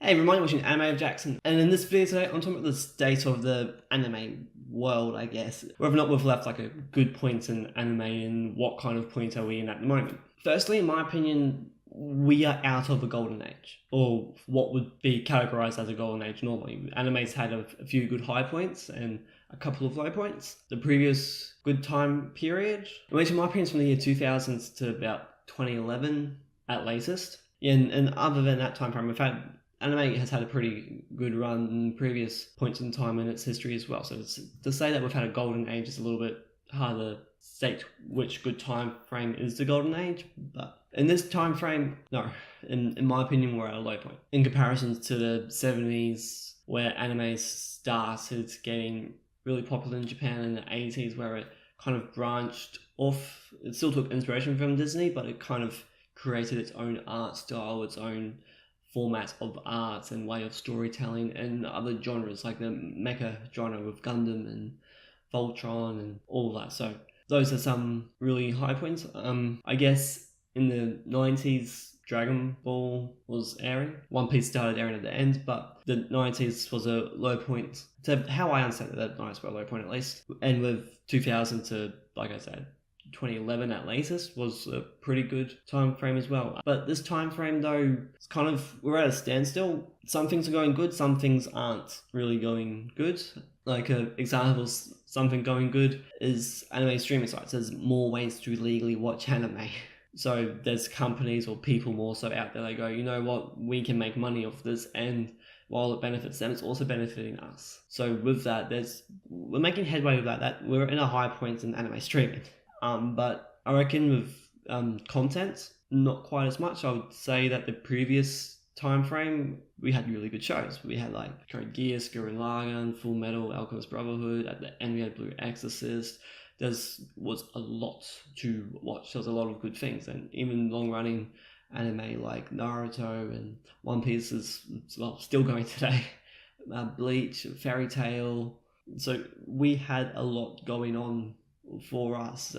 Hey, remind you watching Anime of Jackson. And in this video today, I'm talking about the state of the anime world, I guess. Whether or not we've left like a good point in anime and what kind of point are we in at the moment. Firstly, in my opinion, we are out of a golden age, or what would be categorized as a golden age normally. Anime's had a few good high points and a couple of low points. The previous good time period, which in my opinion is from the year 2000s to about 2011 at latest. And other than that time frame, we've had anime has had a pretty good run in previous points in time in its history as well. So to say that we've had a golden age is a little bit harder to state which good time frame is the golden age. But in this time frame, no, in my opinion, we're at a low point. In comparison to the 70s, where anime started getting really popular in Japan, in the 80s, where it kind of branched off. It still took inspiration from Disney, but it kind of created its own art style, its own format of art and way of storytelling, and other genres like the mecha genre with Gundam and Voltron and all of that. So those are some really high points. I guess in the 90s, Dragon Ball was airing. One Piece started airing at the end, but the 90s was a low point. So how I understand it, the 90s were a low point at least. And with 2000 to, like I said, 2011 at latest was a pretty good time frame as well. But this time frame though, it's kind of, we're at a standstill. Some things are going good, some things aren't really going good. Like an example of something going good is anime streaming sites. There's more ways to legally watch anime. So there's companies or people more so out there, they go, you know what, we can make money off this, and while it benefits them, it's also benefiting us. So with that, we're making headway with that we're in a high point in anime streaming. But I reckon with content, not quite as much. I would say that the previous time frame, we had really good shows. We had like Code Geass, Gurren Lagann, Full Metal, Alchemist Brotherhood. At the end, we had Blue Exorcist. There was a lot to watch. There was a lot of good things, and even long-running anime like Naruto and One Piece is still going today. Bleach, Fairy Tail. So we had a lot going on for us.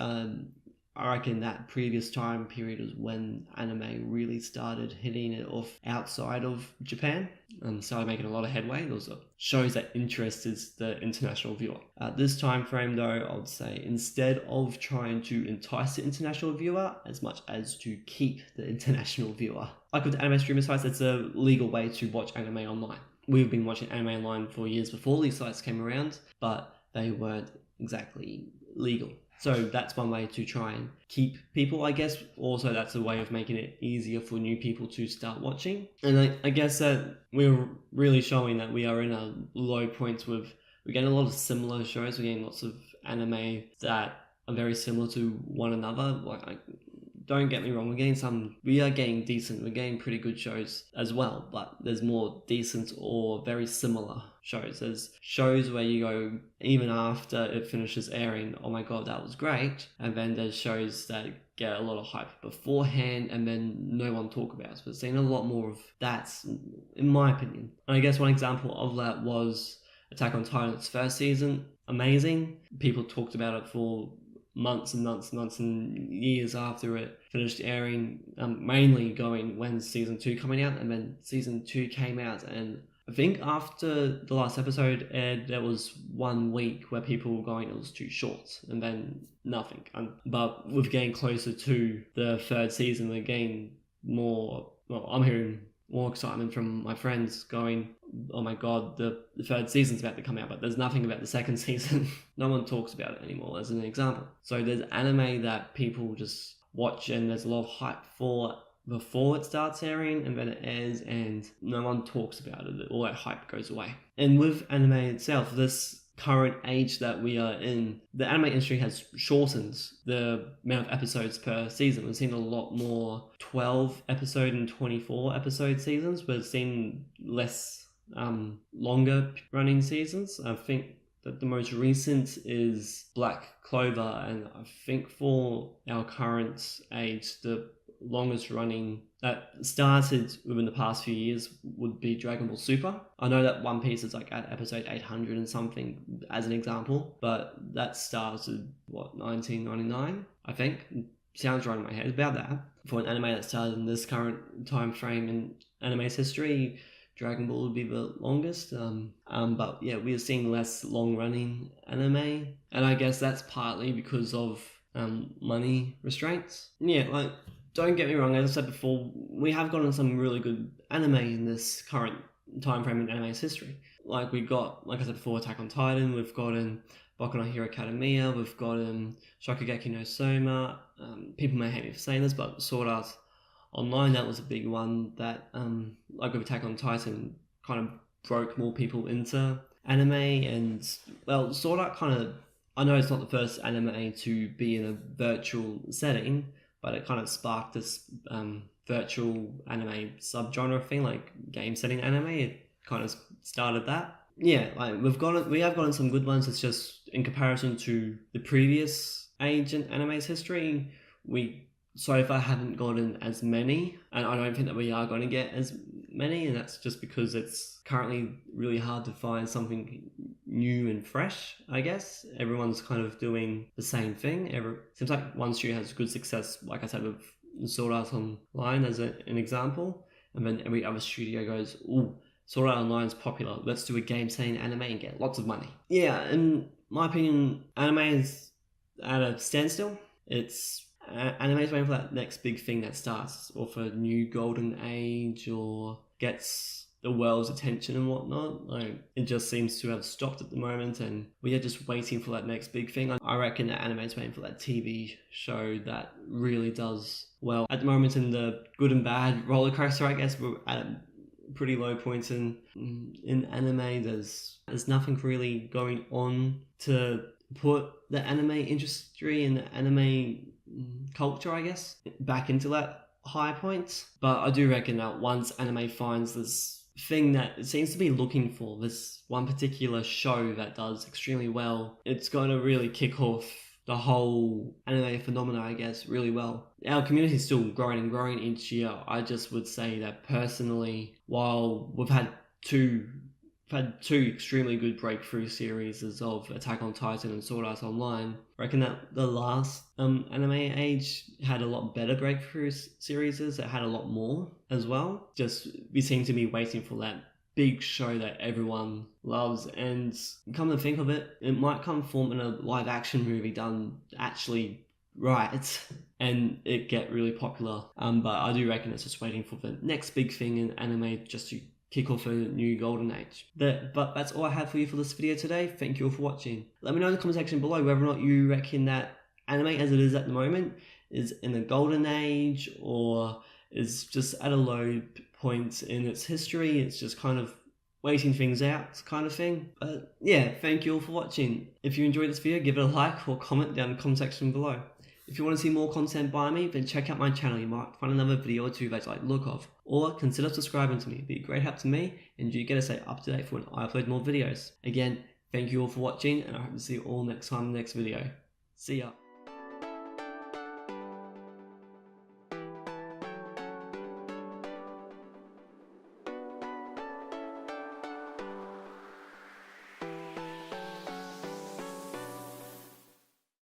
I reckon that previous time period is when anime really started hitting it off outside of Japan and started making a lot of headway. Those are shows that interested the international viewer. At this time frame though, I would say instead of trying to entice the international viewer as much as to keep the international viewer. Like with anime streaming sites, it's a legal way to watch anime online. We've been watching anime online for years before these sites came around, but they weren't exactly legal. So that's one way to try and keep people, I guess. Also, that's a way of making it easier for new people to start watching. And I guess that we're really showing that we are in a low point we're getting a lot of similar shows. We're getting lots of anime that are very similar to one another. Don't get me wrong, we are getting decent, we're getting pretty good shows as well, but there's more decent or very similar shows. There's shows where you go, even after it finishes airing, oh my god, that was great, and then there's shows that get a lot of hype beforehand and then no one talk about it. So we're seeing a lot more of that, in my opinion. And I guess one example of that was Attack on Titan's first season. Amazing. People talked about it for months and months and months and years after it finished airing, mainly going when's season 2 coming out, and then season 2 came out, and I think after the last episode aired, there was 1 week where people were going, it was too short, and then nothing. But with getting closer to the 3rd season, we're getting more, I'm hearing more excitement from my friends going, oh my god, the 3rd season's about to come out, but there's nothing about the 2nd season. No one talks about it anymore, as an example. So there's anime that people just watch and there's a lot of hype for before it starts airing, and then it airs and no one talks about it. All that hype goes away. And with anime itself, this current age that we are in, the anime industry has shortened the amount of episodes per season. We've seen a lot more 12 episode and 24 episode seasons. We've seen less longer running seasons. I think that the most recent is Black Clover, and I think for our current age, the longest running that started within the past few years would be Dragon Ball Super. I know that One Piece is like at episode 800 and something as an example, but that started 1999, I think. Sounds right in my head, about that. For an anime that started in this current time frame in anime's history, Dragon Ball would be the longest. But yeah, we are seeing less long-running anime, and I guess that's partly because of money restraints. Yeah, like, don't get me wrong, as I said before, we have gotten some really good anime in this current time frame in anime's history. Like, we got, like I said before, Attack on Titan, we've gotten Boku no Hero Academia, we've gotten Shokugeki no Soma. People may hate me for saying this, but Sword Art Online, that was a big one that, like with Attack on Titan, kind of broke more people into anime. And, well, Sword Art kind of, I know it's not the first anime to be in a virtual setting, but it kind of sparked this virtual anime subgenre thing, like game setting anime. It kind of started that. Yeah, like we have gotten some good ones. It's just in comparison to the previous age in anime's history, we so far haven't gotten as many, and I don't think that we are going to get as many, and that's just because it's currently really hard to find something new and fresh, I guess. Everyone's kind of doing the same thing. Seems like one studio has good success, like I said, with Sword Art Online as an example, and then every other studio goes, ooh, Sword Art Online is popular, let's do a game setting anime and get lots of money. Yeah, in my opinion, anime is at a standstill. Anime is waiting for that next big thing that starts, or for a new golden age, or gets the world's attention and whatnot. Like, it just seems to have stopped at the moment, and we are just waiting for that next big thing. I reckon that anime is waiting for that TV show that really does well. At the moment, in the good and bad roller coaster, I guess, we're at pretty low points in anime. There's nothing really going on to put the anime industry and the anime culture, I guess, back into that high point. But I do reckon that once anime finds this thing that it seems to be looking for, this one particular show that does extremely well, it's going to really kick off the whole anime phenomena, I guess, really well. Our community is still growing and growing each year. I just would say that personally, while we've had two extremely good breakthrough series of Attack on Titan and Sword Art Online, I reckon that the last anime age had a lot better breakthrough series. It had a lot more as well. Just, we seem to be waiting for that big show that everyone loves, and come to think of it, it might come from in a live action movie done actually right, and it get really popular. But I do reckon it's just waiting for the next big thing in anime just to kick off a new golden age. But that's all I have for you for this video today. Thank you all for watching. Let me know in the comment section below whether or not you reckon that anime as it is at the moment is in a golden age, or is just at a low point in its history. It's just kind of waiting things out kind of thing. But yeah, thank you all for watching. If you enjoyed this video, give it a like or comment down in the comment section below. If you want to see more content by me, then check out my channel. You might find another video or two that you like the look of. Or consider subscribing to me. It'd be a great help to me, and you get to stay up to date for when I upload more videos. Again, thank you all for watching, and I hope to see you all next time in the next video. See ya.